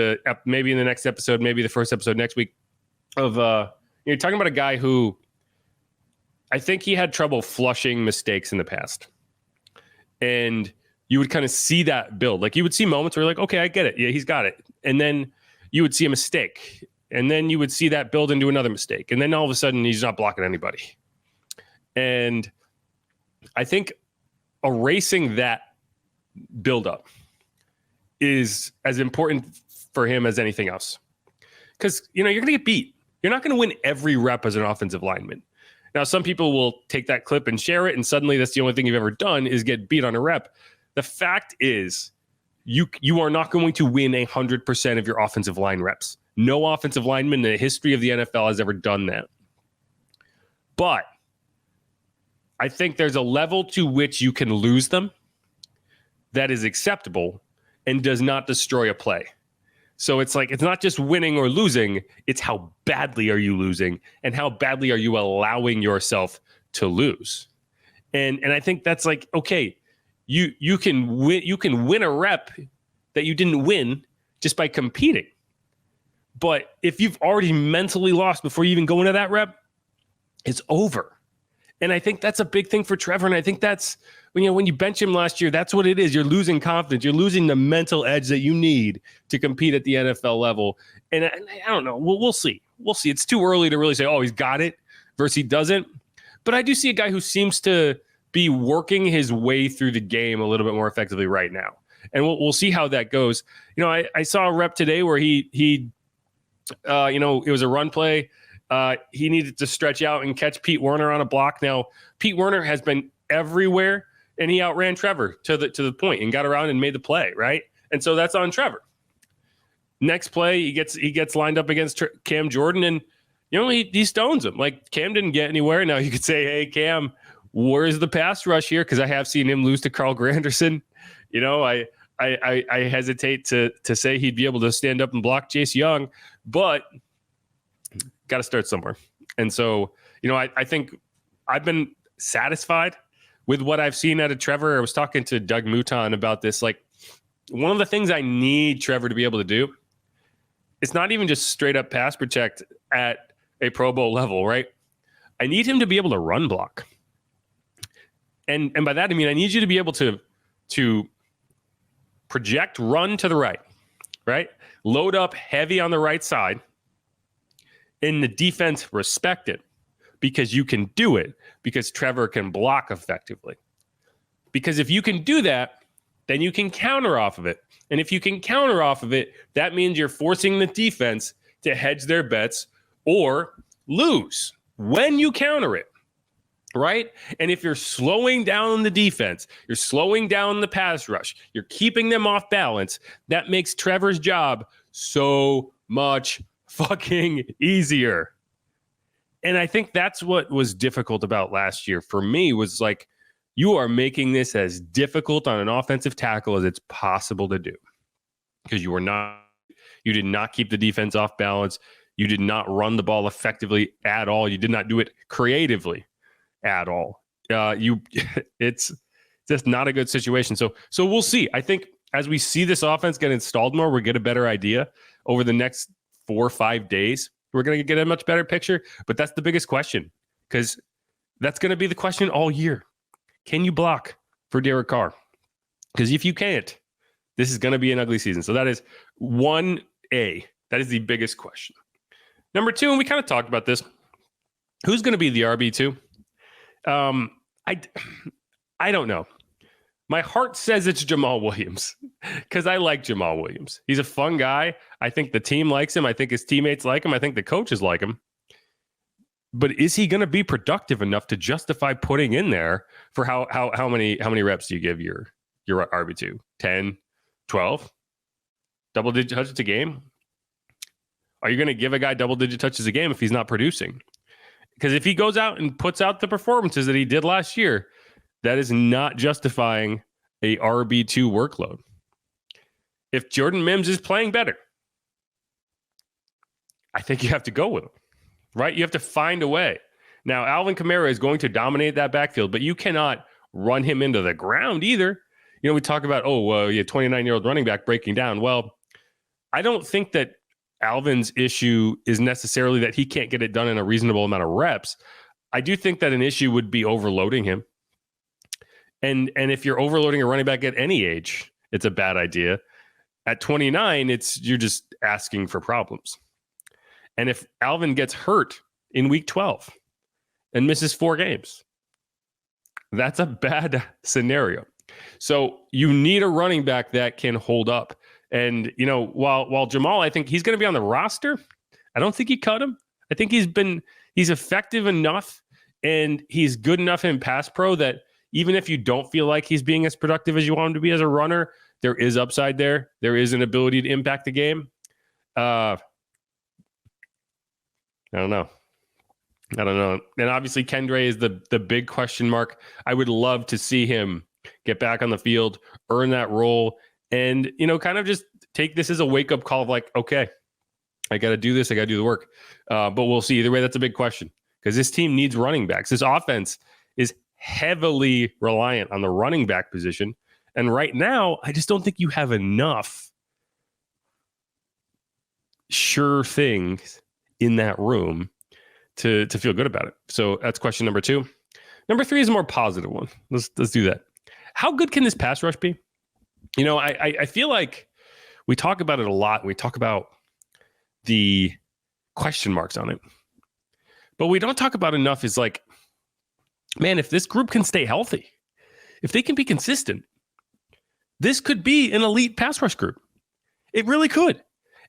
maybe in the next episode, maybe the first episode next week of, you're talking about a guy who I think he had trouble flushing mistakes in the past. And you would kind of see that build. Like, you would see moments where you're like, okay, I get it. Yeah, he's got it. And then you would see a mistake. And then you would see that build into another mistake. And then all of a sudden, he's not blocking anybody. And I think erasing that buildup is as important for him as anything else. Because, you're going to get beat. You're not going to win every rep as an offensive lineman. Now, some people will take that clip and share it, and suddenly that's the only thing you've ever done is get beat on a rep. The fact is, you are not going to win 100% of your offensive line reps. No offensive lineman in the history of the NFL has ever done that. But I think there's a level to which you can lose them that is acceptable and does not destroy a play. So it's like, it's not just winning or losing, it's how badly are you losing and how badly are you allowing yourself to lose. And I think that's like, okay, you can win a rep that you didn't win just by competing. But if you've already mentally lost before you even go into that rep, it's over. And I think that's a big thing for Trevor. And I think that's when you bench him last year, that's what it is. You're losing confidence. You're losing the mental edge that you need to compete at the NFL level. And I don't know. We'll see. We'll see. It's too early to really say, oh, he's got it versus he doesn't. But I do see a guy who seems to be working his way through the game a little bit more effectively right now. And we'll see how that goes. I saw a rep today where he it was a run play. He needed to stretch out and catch Pete Werner on a block. Now, Pete Werner has been everywhere, and he outran Trevor to the point and got around and made the play, right? And so that's on Trevor. Next play, he gets lined up against Cam Jordan, and he stones him. Like, Cam didn't get anywhere. Now you could say, hey, Cam, where's the pass rush here? Because I have seen him lose to Carl Granderson. I hesitate to say he'd be able to stand up and block Chase Young, but got to start somewhere. And so, I think I've been satisfied with what I've seen out of Trevor. I was talking to Doug Mouton about this. Like, one of the things I need Trevor to be able to do, it's not even just straight up pass protect at a Pro Bowl level, right? I need him to be able to run block. And by that, I mean, I need you to be able to project run to the right? Load up heavy on the right side, and the defense respect it. because you can do it, because Trevor can block effectively. Because if you can do that, then you can counter off of it. And if you can counter off of it, that means you're forcing the defense to hedge their bets or lose when you counter it, right? And if you're slowing down the defense, you're slowing down the pass rush, you're keeping them off balance, that makes Trevor's job so much fucking easier. And I think that's what was difficult about last year for me, was like, you are making this as difficult on an offensive tackle as it's possible to do, because you did not keep the defense off balance. You did not run the ball effectively at all. You did not do it creatively at all. It's just not a good situation. So we'll see. I think as we see this offense get installed more, we'll get a better idea over the next 4 or 5 days. We're going to get a much better picture, but that's the biggest question, because that's going to be the question all year. Can you block for Derek Carr? Because if you can't, this is going to be an ugly season. So that is 1A. That is the biggest question. Number 2, and we kind of talked about this, who's going to be the RB2? I don't know. My heart says it's Jamal Williams, because I like Jamal Williams. He's a fun guy. I think the team likes him. I think his teammates like him. I think the coaches like him. But is he going to be productive enough to justify putting in there for how many reps do you give your RB2? 10, 12? Double-digit touches a game? Are you going to give a guy double-digit touches a game if he's not producing? Because if he goes out and puts out the performances that he did last year, that is not justifying a RB2 workload. If Jordan Mims is playing better, I think you have to go with him, right? You have to find a way. Now, Alvin Kamara is going to dominate that backfield, but you cannot run him into the ground either. You know, we talk about, 29-year-old running back breaking down. Well, I don't think that Alvin's issue is necessarily that he can't get it done in a reasonable amount of reps. I do think that an issue would be overloading him. And if you're overloading a running back at any age, it's a bad idea. At 29, you're just asking for problems. And if Alvin gets hurt in week 12 and misses 4 games, that's a bad scenario. So you need a running back that can hold up. And, you know, while Jamal, I think he's going to be on the roster, I don't think you cut him. I think he's effective enough and he's good enough in pass pro that even if you don't feel like he's being as productive as you want him to be as a runner, there is upside there. There is an ability to impact the game. I don't know. And obviously Kendre is the big question mark. I would love to see him get back on the field, earn that role, and, you know, kind of just take this as a wake-up call of like, okay, I got to do this. I got to do the work. But we'll see. Either way, that's a big question, because this team needs running backs. This offense is heavily reliant on the running back position. And right now, I just don't think you have enough sure things in that room to feel good about it. So that's question number 2. Number 3 is a more positive one. Let's do that. How good can this pass rush be? You know, I feel like we talk about it a lot. We talk about the question marks on it. But we don't talk about enough is like, man, if this group can stay healthy, if they can be consistent, this could be an elite pass rush group. It really could.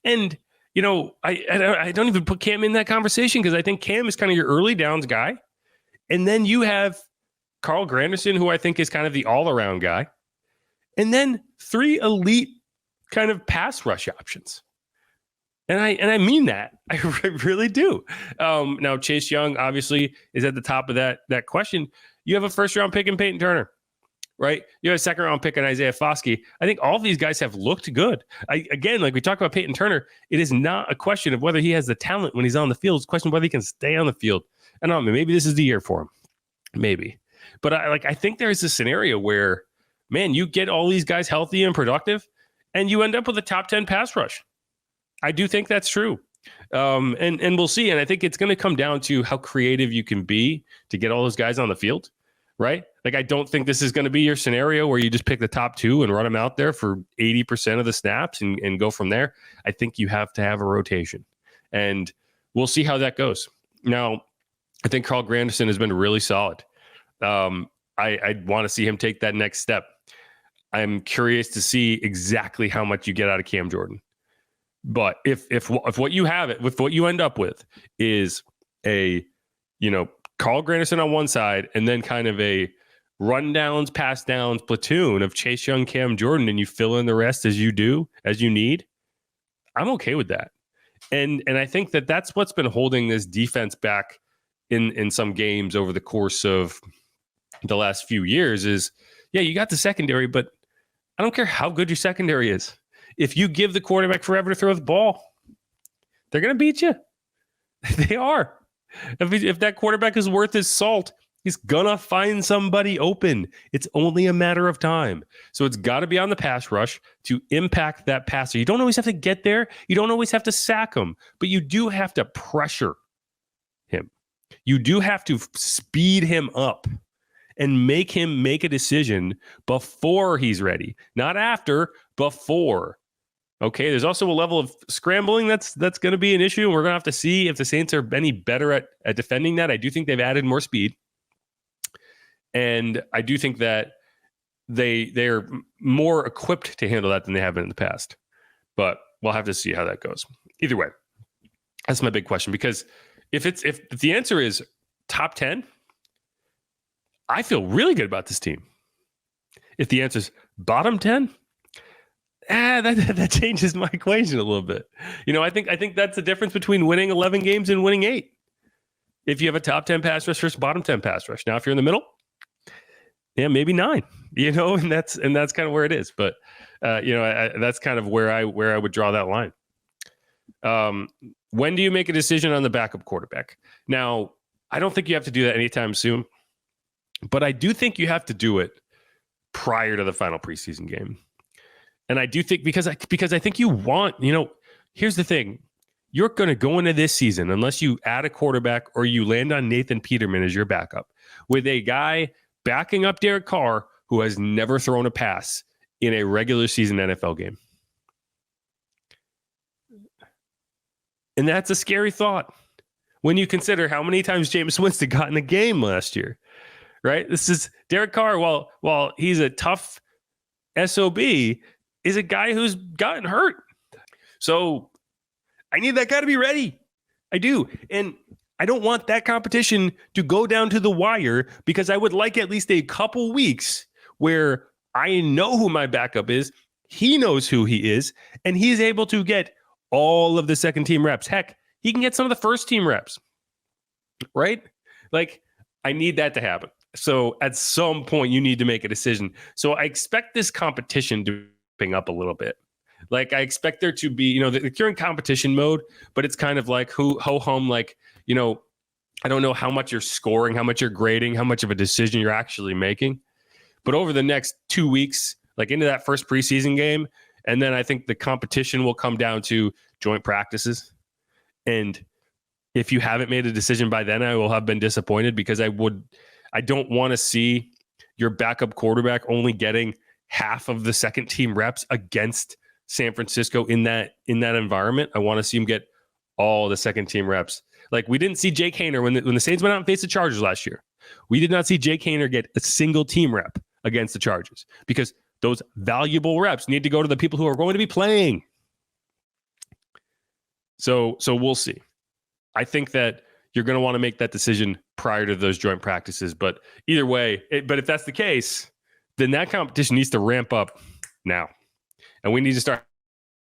And, you know, I don't even put Cam in that conversation, because I think Cam is kind of your early downs guy. And then you have Carl Granderson, who I think is kind of the all-around guy. And then 3 elite kind of pass rush options. And I mean that. I really do. Now, Chase Young obviously is at the top of that question. You have a first-round pick in Peyton Turner, right? You have a second-round pick in Isaiah Foskey. I think all these guys have looked good. Again, like we talk about Peyton Turner, it is not a question of whether he has the talent when he's on the field. It's a question of whether he can stay on the field. I don't know. Maybe this is the year for him. Maybe. But I think there's a scenario where, man, you get all these guys healthy and productive, and you end up with a top 10 pass rush. I do think that's true. And we'll see. And I think it's going to come down to how creative you can be to get all those guys on the field, right? Like, I don't think this is going to be your scenario where you just pick the top 2 and run them out there for 80% of the snaps and go from there. I think you have to have a rotation, and we'll see how that goes. Now, I think Carl Granderson has been really solid. I want to see him take that next step. I'm curious to see exactly how much you get out of Cam Jordan. But if what you have it with what you end up with is a, Carl Granderson on one side and then kind of a rundowns, pass downs platoon of Chase Young, Cam Jordan, and you fill in the rest as you need, I'm okay with that. And I think that's what's been holding this defense back in some games over the course of the last few years is, yeah, you got the secondary, but I don't care how good your secondary is. If you give the quarterback forever to throw the ball, they're going to beat you. They are. If that quarterback is worth his salt, he's going to find somebody open. It's only a matter of time. So it's got to be on the pass rush to impact that passer. You don't always have to get there. You don't always have to sack him, but you do have to pressure him. You do have to speed him up and make him make a decision before he's ready, not after, before. Okay, there's also a level of scrambling that's going to be an issue. We're going to have to see if the Saints are any better at defending that. I do think they've added more speed. And I do think that they're more equipped to handle that than they have been in the past. But we'll have to see how that goes. Either way, that's my big question. Because if the answer is top 10, I feel really good about this team. If the answer is bottom 10, that changes my equation a little bit. I think that's the difference between winning 11 games and winning 8. If you have a top 10 pass rush versus bottom 10 pass rush. Now, if you're in the middle, yeah, maybe 9. And that's kind of where it is. But that's kind of where I would draw that line. When do you make a decision on the backup quarterback? Now, I don't think you have to do that anytime soon, but I do think you have to do it prior to the final preseason game. And I do think because I think you want, here's the thing. You're going to go into this season, unless you add a quarterback or you land on Nathan Peterman as your backup, with a guy backing up Derek Carr who has never thrown a pass in a regular season NFL game. And that's a scary thought when you consider how many times Jameis Winston got in a game last year, right? This is Derek Carr, while he's a tough SOB, is a guy who's gotten hurt. So I need that guy to be ready. I do. And I don't want that competition to go down to the wire, because I would like at least a couple weeks where I know who my backup is, he knows who he is, and he's able to get all of the second team reps. Heck, he can get some of the first team reps, right? Like, I need that to happen. So at some point you need to make a decision. So I expect this competition to ping up a little bit. Like, I expect there to be, you're in competition mode, but it's kind of like ho-hum, like, I don't know how much you're scoring, how much you're grading, how much of a decision you're actually making. But over the next 2 weeks, like into that first preseason game, and then I think the competition will come down to joint practices. And if you haven't made a decision by then, I will have been disappointed, because I don't want to see your backup quarterback only getting half of the second team reps against San Francisco in that environment. I want to see him get all the second team reps. Like, we didn't see Jake Haener when the Saints went out and faced the Chargers last year. We did not see Jake Haener get a single team rep against the Chargers, because those valuable reps need to go to the people who are going to be playing. So we'll see. I think that you're going to want to make that decision prior to those joint practices. But either way, but if that's the case, then that competition needs to ramp up now. And we need to start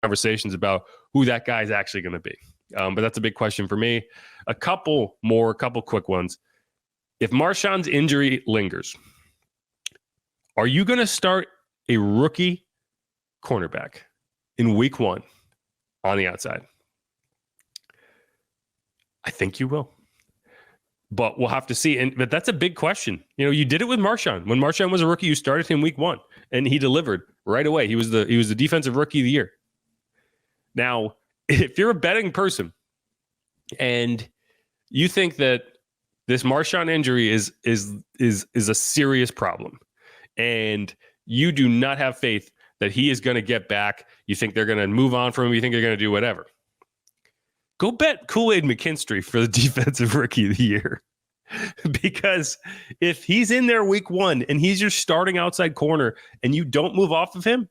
conversations about who that guy is actually going to be. But that's a big question for me. A couple quick ones. If Marshon's injury lingers, are you going to start a rookie cornerback in week 1 on the outside? I think you will. But we'll have to see. But that's a big question. You did it with Marshon. When Marshon was a rookie, you started him week 1, and he delivered right away. He was the defensive rookie of the year. Now, if you're a betting person and you think that this Marshon injury is a serious problem, and you do not have faith that he is going to get back, you think they're going to move on from him, you think they're going to do whatever, go bet Kool-Aid McKinstry for the defensive rookie of the year. because if he's in there week 1 and he's your starting outside corner and you don't move off of him,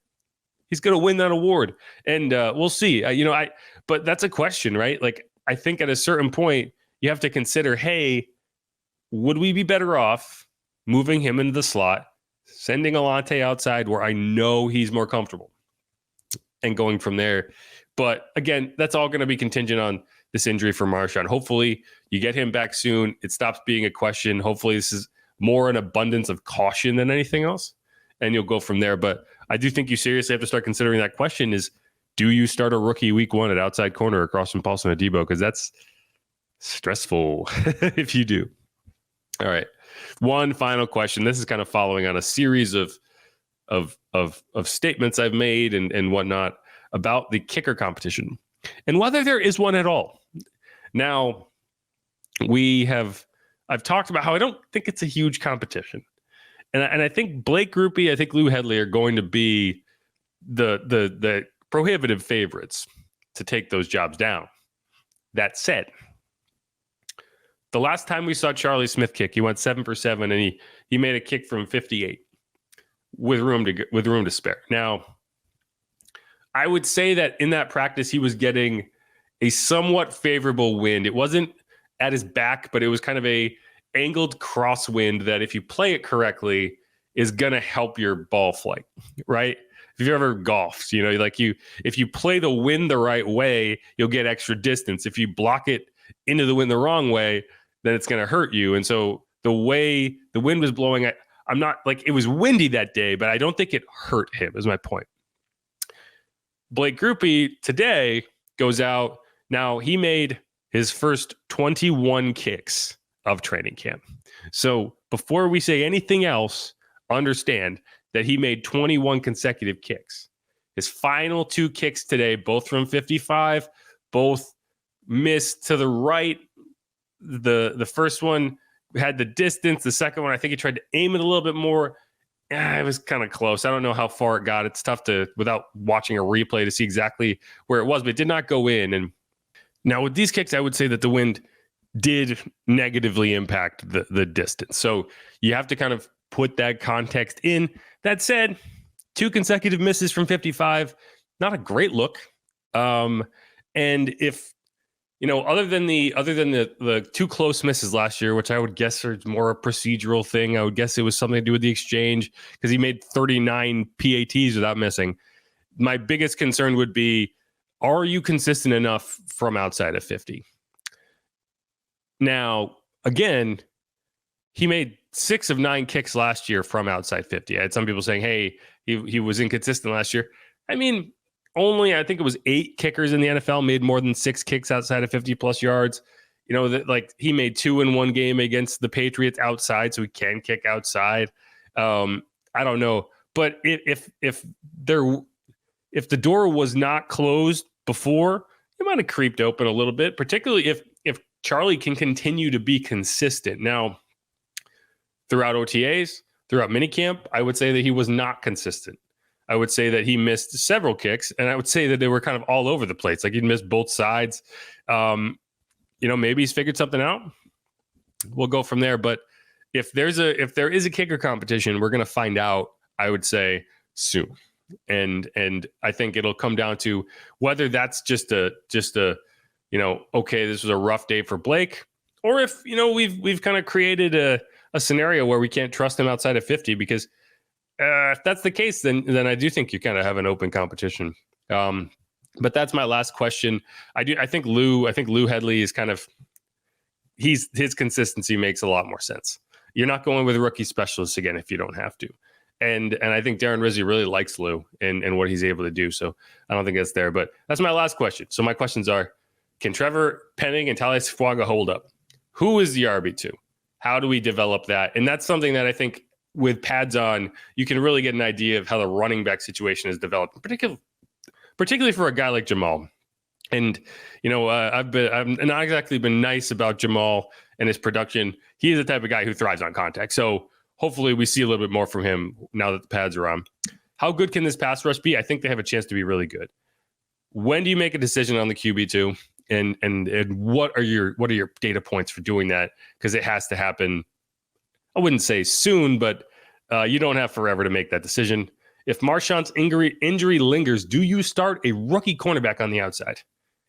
he's going to win that award. And we'll see. But that's a question, right? Like, I think at a certain point, you have to consider, hey, would we be better off moving him into the slot, sending Alante outside where I know he's more comfortable, and going from there? But again, that's all going to be contingent on this injury for Marshon. Hopefully you get him back soon. It stops being a question. Hopefully this is more an abundance of caution than anything else, and you'll go from there. But I do think you seriously have to start considering that question is, do you start a rookie week 1 at outside corner across from Paulson Adebo? Because that's stressful if you do. All right. One final question. This is kind of following on a series of statements I've made and whatnot about the kicker competition and whether there is one at all. Now, I've talked about how I don't think it's a huge competition. And I think Blake Grupe, I think Lou Hedley are going to be the prohibitive favorites to take those jobs down. That said, the last time we saw Charlie Smith kick, he went 7 for 7, and he made a kick from 58 with room to spare. Now, I would say that in that practice, he was getting a somewhat favorable wind. It wasn't at his back, but it was kind of a angled crosswind that, if you play it correctly, is going to help your ball flight, right? If you've ever golfed, if you play the wind the right way, you'll get extra distance. If you block it into the wind the wrong way, then it's going to hurt you. And so the way the wind was blowing, I'm not like, it was windy that day, but I don't think it hurt him, is my point. Blake Grupe today goes out. Now, he made his first 21 kicks of training camp. So before we say anything else, understand that he made 21 consecutive kicks. His final 2 kicks today, both from 55, both missed to the right. The first one had the distance. The second one, I think he tried to aim it a little bit more. It was kind of close. I don't know how far it got. It's tough to, without watching a replay, to see exactly where it was, but it did not go in. And now with these kicks, I would say that the wind did negatively impact the distance. So you have to kind of put that context in. That said, 2 consecutive misses from 55, not a great look. And if, other than the 2 close misses last year, which I would guess are more a procedural thing, I would guess it was something to do with the exchange, because he made 39 PATs without missing. My biggest concern would be, are you consistent enough from outside of 50? Now, again, he made 6 of 9 kicks last year from outside 50. I had some people saying, hey, he was inconsistent last year. I mean, only, I think it was 8 kickers in the NFL made more than 6 kicks outside of 50 plus yards. He made 2 in one game against the Patriots outside, so he can kick outside. I don't know, but if the door was not closed before, it might have creeped open a little bit, particularly if Charlie can continue to be consistent. Now, throughout OTAs, throughout minicamp, I would say that he was not consistent. I would say that he missed several kicks, and I would say that they were kind of all over the place. Like, he'd missed both sides. Maybe he's figured something out. We'll go from there. But if there is a kicker competition, we're going to find out, I would say, soon. And I think it'll come down to whether that's just a okay, this was a rough day for Blake, or if we've kind of created a scenario where we can't trust him outside of 50, because if that's the case, then I do think you kind of have an open competition. But that's my last question. I think Lou Hedley is kind of, his consistency makes a lot more sense. You're not going with rookie specialists again if you don't have to. And I think Darren Rizzi really likes Lou and what he's able to do. So I don't think that's there. But that's my last question. So my questions are, can Trevor Penning and Talia Sifuaga hold up? Who is the RB2? How do we develop that? And that's something that I think with pads on, you can really get an idea of how the running back situation is developed, particularly for a guy like Jamal. And, I've not exactly been nice about Jamal and his production. He is the type of guy who thrives on contact. So hopefully we see a little bit more from him now that the pads are on. How good can this pass rush be? I think they have a chance to be really good. When do you make a decision on the QB2? And what are your data points for doing that? Because it has to happen. I wouldn't say soon, but you don't have forever to make that decision. If Marshon's injury lingers, do you start a rookie cornerback on the outside?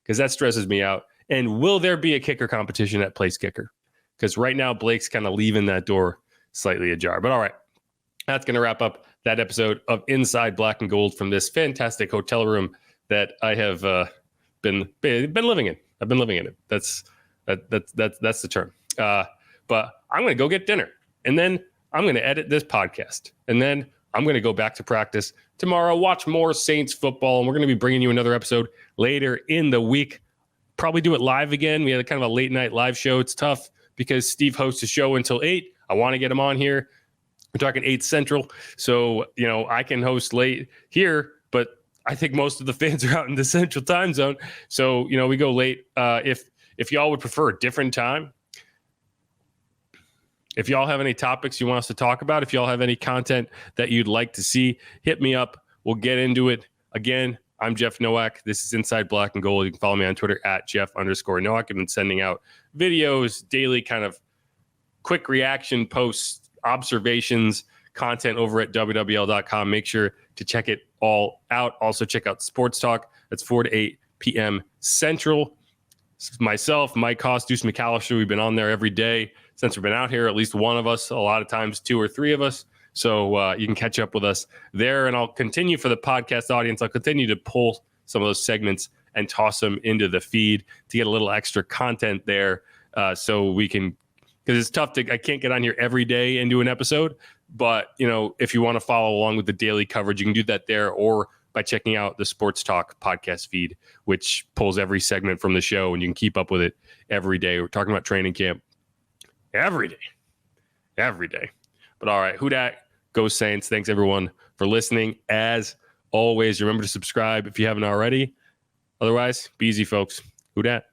Because that stresses me out. And will there be a kicker competition at place kicker? Because right now Blake's kind of leaving that door slightly ajar. But all right, that's going to wrap up that episode of Inside Black and Gold from this fantastic hotel room that I have been living in. I've been living in it. That's the term. But I'm going to go get dinner, and then I'm going to edit this podcast, and then I'm going to go back to practice tomorrow, watch more Saints football, and we're going to be bringing you another episode later in the week. Probably do it live again. We had a kind of a late night live show. It's tough because Steve hosts a show until 8. I want to get him on here. We're talking 8 Central. So, I can host late here, but I think most of the fans are out in the Central time zone. So, we go late. If y'all would prefer a different time, if y'all have any topics you want us to talk about, if y'all have any content that you'd like to see, hit me up. We'll get into it. Again, I'm Jeff Nowak. This is Inside Black and Gold. You can follow me on Twitter at Jeff_Nowak. I've been sending out videos, daily kind of quick reaction posts, observations, content over at WWL.com. Make sure to check it all out. Also, check out Sports Talk. That's 4 to 8 p.m. Central. Myself, Mike Koss, Deuce McAllister, we've been on there every day since we've been out here, at least one of us, a lot of times 2 or 3 of us. So you can catch up with us there. And I'll continue for the podcast audience. I'll continue to pull some of those segments and toss them into the feed to get a little extra content there so we can, because it's tough I can't get on here every day and do an episode. But, if you want to follow along with the daily coverage, you can do that there or by checking out the Sports Talk podcast feed, which pulls every segment from the show and you can keep up with it every day. We're talking about training camp every day. But all right, who dat? Go Saints. Thanks everyone for listening. As always, remember to subscribe if you haven't already. Otherwise, be easy, folks. Who dat?